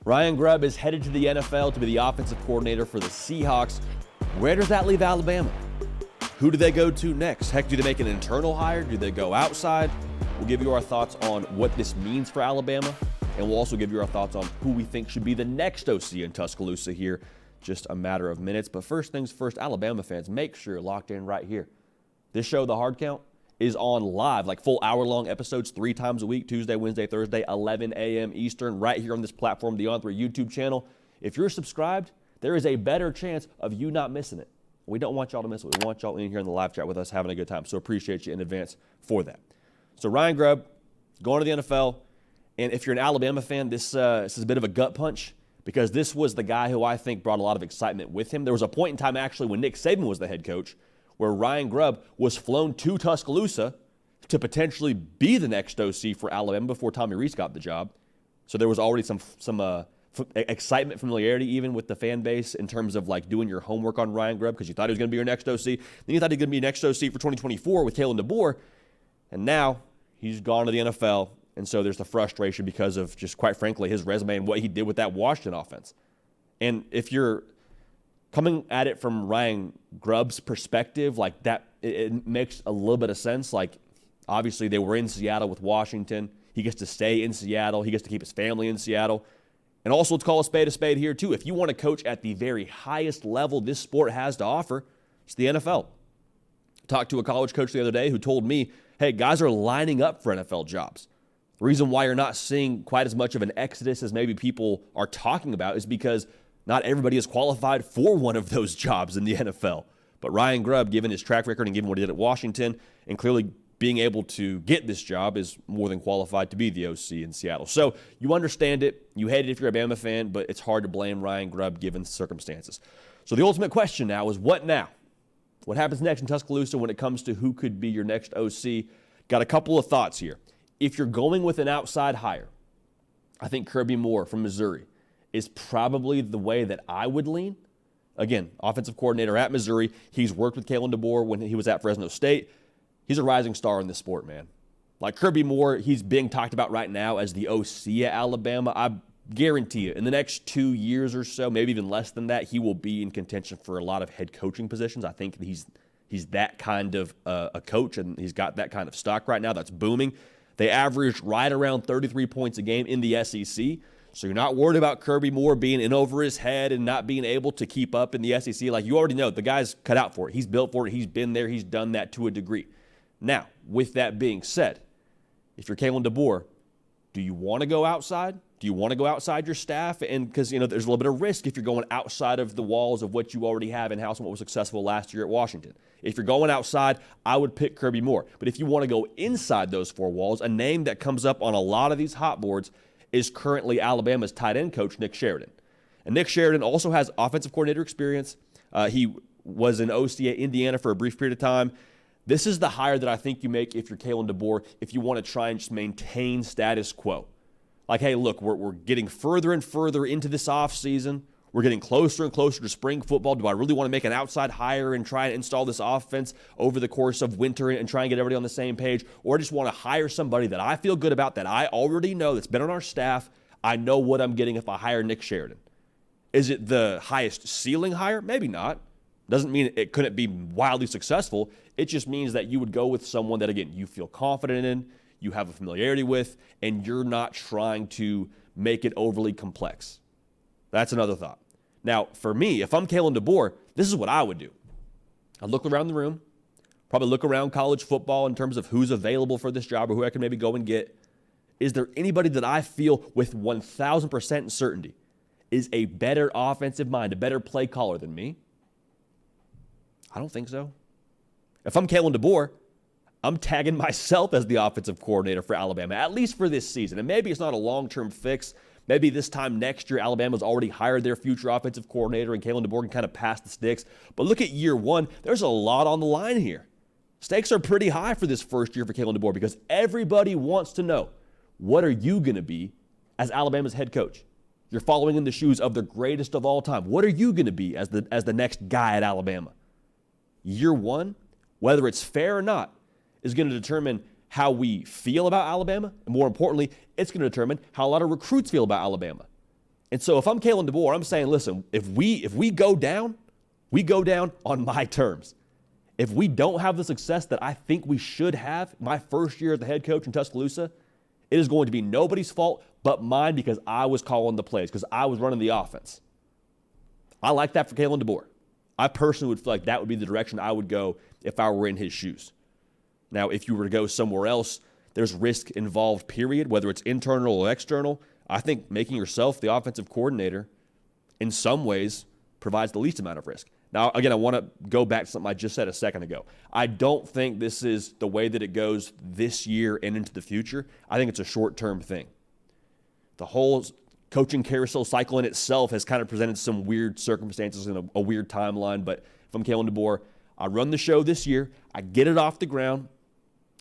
Ryan Grubb is headed to the NFL to be the offensive coordinator for the Seahawks. Where does that leave Alabama? Who do they go to next? Heck, do they make an internal hire? Do they go outside? We'll give you our thoughts on what this means for Alabama, and we'll also give you our thoughts on who we think should be the next OC in Tuscaloosa here. Just a matter of minutes. But first things first, Alabama fans, make sure you're locked in right here. This show, The Hard Count, is on live, like full hour-long episodes 3 times a week, Tuesday, Wednesday, Thursday, 11 a.m. Eastern, right here on this platform, the On3 YouTube channel. If you're subscribed, there is a better chance of you not missing it. We don't want y'all to miss it. We want y'all in here in the live chat with us having a good time. So appreciate you in advance for that. So Ryan Grubb going to the NFL. And if you're an Alabama fan, this is a bit of a gut punch because this was the guy who I think brought a lot of excitement with him. There was a point in time actually when Nick Saban was the head coach where Ryan Grubb was flown to Tuscaloosa to potentially be the next OC for Alabama before Tommy Rees got the job. So there was already some excitement, familiarity even with the fan base in terms of like doing your homework on Ryan Grubb because you thought he was going to be your next OC. Then you thought he was going to be next OC for 2024 with Kalen DeBoer. And now he's gone to the NFL. And so there's the frustration because of just quite frankly his resume and what he did with that Washington offense. And if you're coming at it from Ryan Grubb's perspective, like that, it makes a little bit of sense. Like, obviously, they were in Seattle with Washington. He gets to stay in Seattle. He gets to keep his family in Seattle. And also, let's call a spade here, too. If you want to coach at the very highest level this sport has to offer, it's the NFL. I talked to a college coach the other day who told me, hey, guys are lining up for NFL jobs. The reason why you're not seeing quite as much of an exodus as maybe people are talking about is because not everybody is qualified for one of those jobs in the NFL. But Ryan Grubb, given his track record and given what he did at Washington, and clearly being able to get this job, is more than qualified to be the OC in Seattle. So you understand it. You hate it if you're a Bama fan, but it's hard to blame Ryan Grubb given the circumstances. So the ultimate question now is what now? What happens next in Tuscaloosa when it comes to who could be your next OC? Got a couple of thoughts here. If you're going with an outside hire, I think Kirby Moore from Missouri is probably the way that I would lean. Again, offensive coordinator at Missouri. He's worked with Kalen DeBoer when he was at Fresno State. He's a rising star in this sport, man. Like Kirby Moore, he's being talked about right now as the OC at Alabama. I guarantee you, in the next 2 years or so, maybe even less than that, he will be in contention for a lot of head coaching positions. I think he's that kind of a coach, and he's got that kind of stock right now that's booming. They averaged right around 33 points a game in the SEC. So you're not worried about Kirby Moore being in over his head and not being able to keep up in the SEC. Like, you already know, the guy's cut out for it. He's built for it. He's been there. He's done that to a degree. Now, with that being said, if you're Kalen DeBoer, do you want to go outside? Do you want to go outside your staff? And because, there's a little bit of risk if you're going outside of the walls of what you already have in-house and what was successful last year at Washington. If you're going outside, I would pick Kirby Moore. But if you want to go inside those 4 walls, a name that comes up on a lot of these hot boards is currently Alabama's tight end coach, Nick Sheridan. And Nick Sheridan also has offensive coordinator experience. He was an OC at Indiana for a brief period of time. This is the hire that I think you make if you're Kalen DeBoer, if you want to try and just maintain status quo. Like, hey, look, we're getting further and further into this offseason. We're getting closer and closer to spring football. Do I really want to make an outside hire and try and install this offense over the course of winter and try and get everybody on the same page? Or I just want to hire somebody that I feel good about, that I already know, that's been on our staff. I know what I'm getting if I hire Nick Sheridan. Is it the highest ceiling hire? Maybe not. Doesn't mean it couldn't be wildly successful. It just means that you would go with someone that, again, you feel confident in, you have a familiarity with, and you're not trying to make it overly complex. That's another thought. Now, for me, if I'm Kalen DeBoer, this is what I would do. I'd look around the room, probably look around college football in terms of who's available for this job or who I can maybe go and get. Is there anybody that I feel with 1,000% certainty is a better offensive mind, a better play caller than me? I don't think so. If I'm Kalen DeBoer, I'm tagging myself as the offensive coordinator for Alabama, at least for this season. And maybe it's not a long-term fix. Maybe this time next year, Alabama's already hired their future offensive coordinator and Kalen DeBoer can kind of pass the sticks. But look at year one. There's a lot on the line here. Stakes are pretty high for this first year for Kalen DeBoer because everybody wants to know, what are you going to be as Alabama's head coach? You're following in the shoes of the greatest of all time. What are you going to be as the next guy at Alabama? Year one, whether it's fair or not, is going to determine how we feel about Alabama. And more importantly, it's going to determine how a lot of recruits feel about Alabama. And so if I'm Kalen DeBoer, I'm saying, listen, if we go down, we go down on my terms. If we don't have the success that I think we should have my first year as the head coach in Tuscaloosa, it is going to be nobody's fault but mine because I was calling the plays, because I was running the offense. I like that for Kalen DeBoer. I personally would feel like that would be the direction I would go if I were in his shoes. Now, if you were to go somewhere else, there's risk involved, period, whether it's internal or external. I think making yourself the offensive coordinator in some ways provides the least amount of risk. Now, again, I want to go back to something I just said a second ago. I don't think this is the way that it goes this year and into the future. I think it's a short-term thing. The whole coaching carousel cycle in itself has kind of presented some weird circumstances and a weird timeline, but if I'm Kalen DeBoer, I run the show this year, I get it off the ground,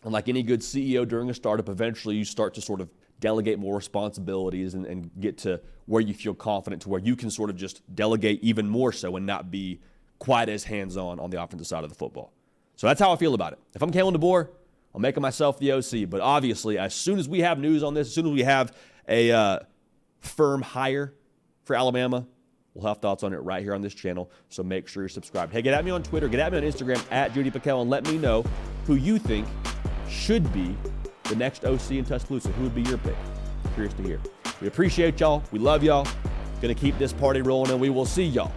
and like any good CEO during a startup, eventually you start to sort of delegate more responsibilities and get to where you feel confident, to where you can sort of just delegate even more so and not be quite as hands-on on the offensive side of the football. So that's how I feel about it. If I'm Kalen DeBoer, I'm making myself the OC. But obviously, as soon as we have news on this, as soon as we have a firm hire for Alabama, we'll have thoughts on it right here on this channel. So make sure you're subscribed. Hey, get at me on Twitter, get at me on Instagram at Judy Pickell, and let me know who you think should be the next OC in Tuscaloosa. Who would be your pick? Curious to hear. We appreciate y'all. We love y'all. Going to keep this party rolling, and we will see y'all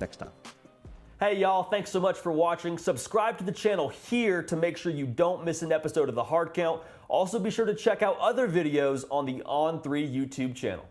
next time. Hey y'all, thanks so much for watching. Subscribe to the channel here to make sure you don't miss an episode of The Hard Count. Also be sure to check out other videos on the On3 YouTube channel.